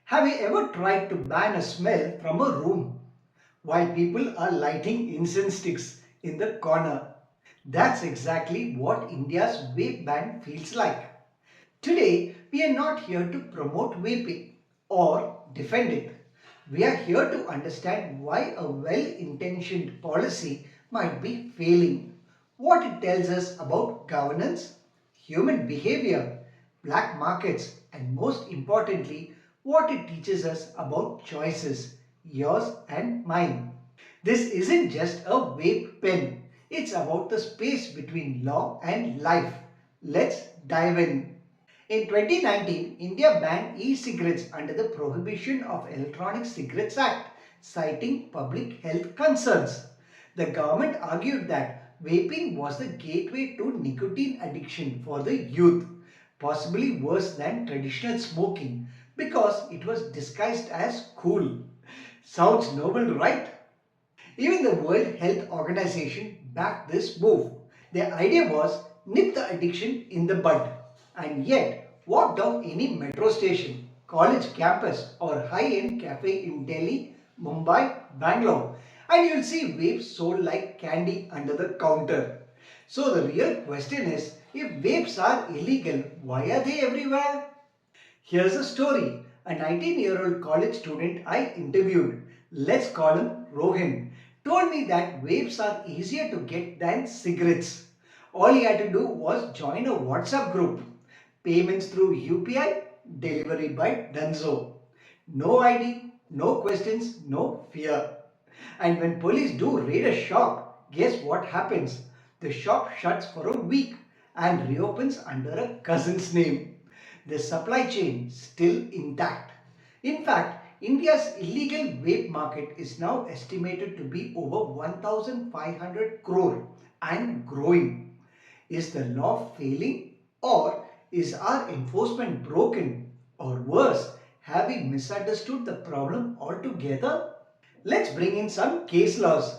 Have you ever tried to ban a smell from a room while people are lighting incense sticks in the corner? That's exactly what India's vape ban feels like. Today, we are not here to promote vaping or defend it. We are here to understand why a well-intentioned policy might be failing, what it tells us about governance, human behavior, black markets, and most importantly, what it teaches us about choices, yours and mine. This isn't just a vape pen, it's about the space between law and life. Let's dive in. In 2019, India banned e-cigarettes under the Prohibition of Electronic Cigarettes Act, citing public health concerns. The government argued that vaping was the gateway to nicotine addiction for the youth, possibly worse than traditional smoking because it was disguised as cool. Sounds noble, right? Even the World Health Organization backed this move. Their idea was nip the addiction in the bud. And yet, walk down any metro station, college campus, or high-end cafe in Delhi, Mumbai, Bangalore, and you'll see vapes sold like candy under the counter. So the real question is, if vapes are illegal, why are they everywhere? Here's a story. A 19-year-old college student I interviewed, let's call him Rohin, told me that vapes are easier to get than cigarettes. All he had to do was join a WhatsApp group. Payments through UPI, delivery by Dunzo. No ID, no questions, no fear. And when police do raid a shop, guess what happens? The shop shuts for a week and reopens under a cousin's name. The supply chain still intact. In fact, India's illegal vape market is now estimated to be over 1,500 crore and growing. Is the law failing, or is our enforcement broken, or worse, have we misunderstood the problem altogether? Let's bring in some case laws.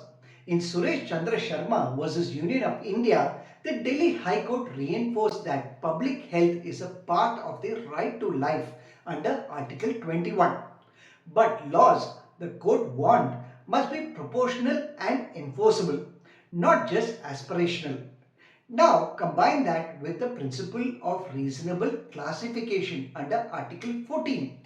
In Suresh Chandra Sharma versus Union of India, the Delhi High Court reinforced that public health is a part of the right to life under Article 21. But laws, the court warned, must be proportional and enforceable, not just aspirational. Now combine that with the principle of reasonable classification under Article 14.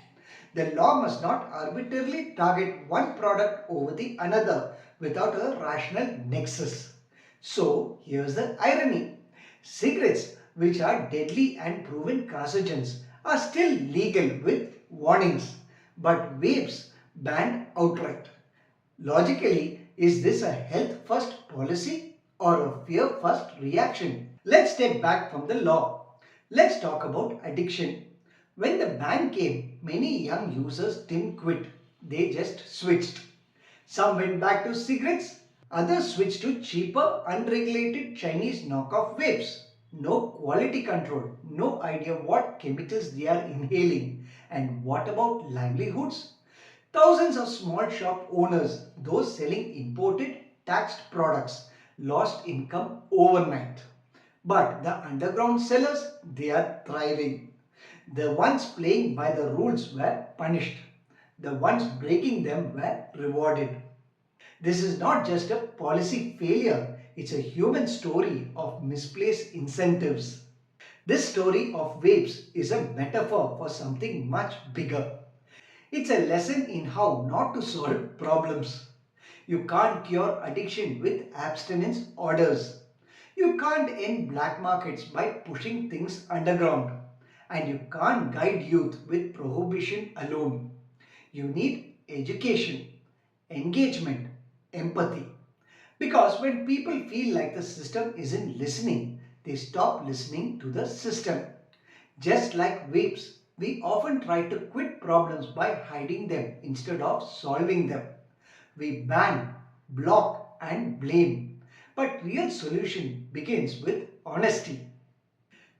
The law must not arbitrarily target one product over the another without a rational nexus. So here's the irony. Cigarettes, which are deadly and proven carcinogens, are still legal with warnings, but vapes banned outright. Logically, is this a health first policy or a fear first reaction? Let's step back from the law. Let's talk about addiction. When the ban came, many young users didn't quit, they just switched. Some went back to cigarettes, others switched to cheaper, unregulated Chinese knockoff vapes. No quality control, no idea what chemicals they are inhaling. And what about livelihoods? Thousands of small shop owners, those selling imported, taxed products, lost income overnight. But the underground sellers, they are thriving. The ones playing by the rules were punished. The ones breaking them were rewarded. This is not just a policy failure, it's a human story of misplaced incentives. This story of vapes is a metaphor for something much bigger. It's a lesson in how not to solve problems. You can't cure addiction with abstinence orders. You can't end black markets by pushing things underground. And you can't guide youth with prohibition alone. You need education, engagement, empathy. Because when people feel like the system isn't listening, they stop listening to the system. Just like vapes, we often try to quit problems by hiding them instead of solving them. We ban, block and blame. But real solution begins with honesty.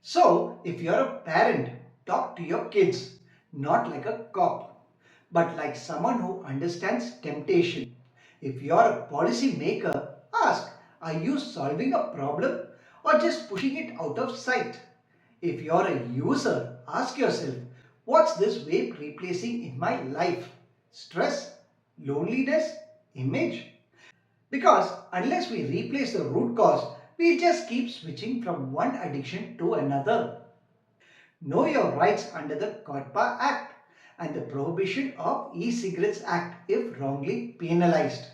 So, if you're a parent, talk to your kids, not like a cop, but like someone who understands temptation. If you're a policy maker, ask, are you solving a problem or just pushing it out of sight? If you're a user, ask yourself, What's this vape replacing in my life? Stress? Loneliness? Image? Because unless we replace the root cause, we just keep switching from one addiction to another. Know your rights under the COTPA Act and the Prohibition of E-Cigarettes Act if wrongly penalized.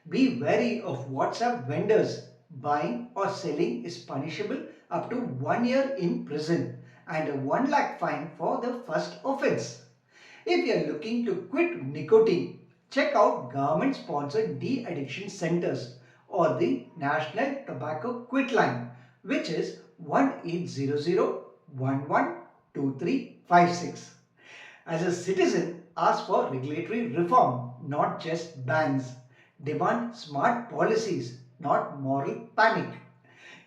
Be wary of WhatsApp vendors. Buying or selling is punishable up to 1 year in prison and a 1 lakh fine for the first offence. If you are looking to quit nicotine, check out government-sponsored de-addiction centers or the National Tobacco Quit Line, which is 1800 112356. As a citizen, ask for regulatory reform, not just bans. Demand smart policies, not moral panic.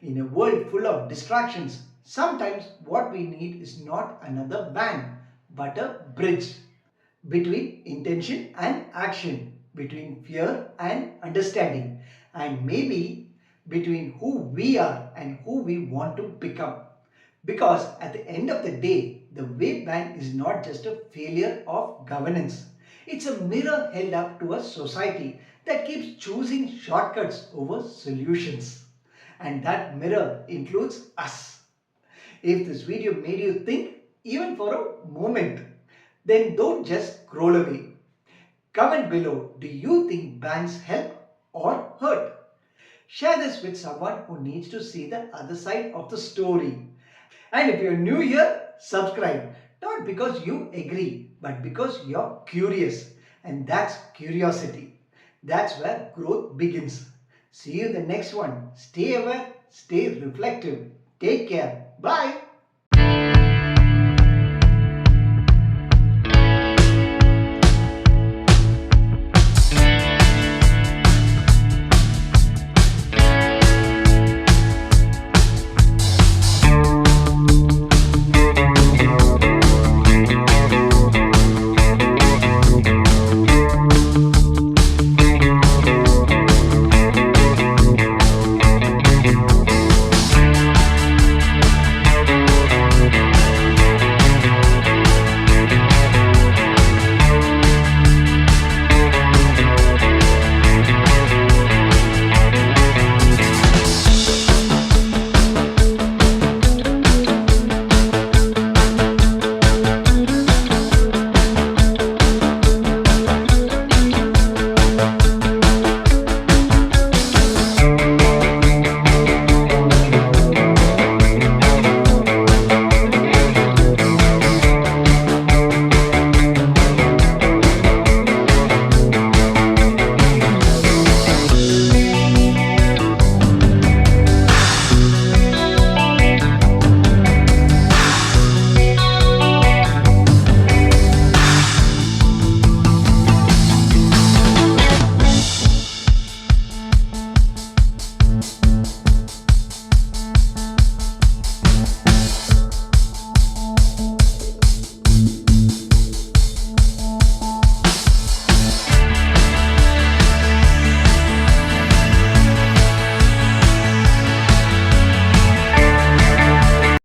In a world full of distractions, sometimes what we need is not another ban, but a bridge between intention and action, between fear and understanding, and maybe between who we are and who we want to become. Because at the end of the day, the vape ban is not just a failure of governance. It's a mirror held up to a society that keeps choosing shortcuts over solutions. And that mirror includes us. If this video made you think, even for a moment, then don't just scroll away. Comment below, do you think bans help or hurt? Share this with someone who needs to see the other side of the story. And if you're new here, subscribe. Not because you agree, but because you're curious. And that's curiosity. That's where growth begins. See you in the next one. Stay aware, stay reflective. Take care. Bye.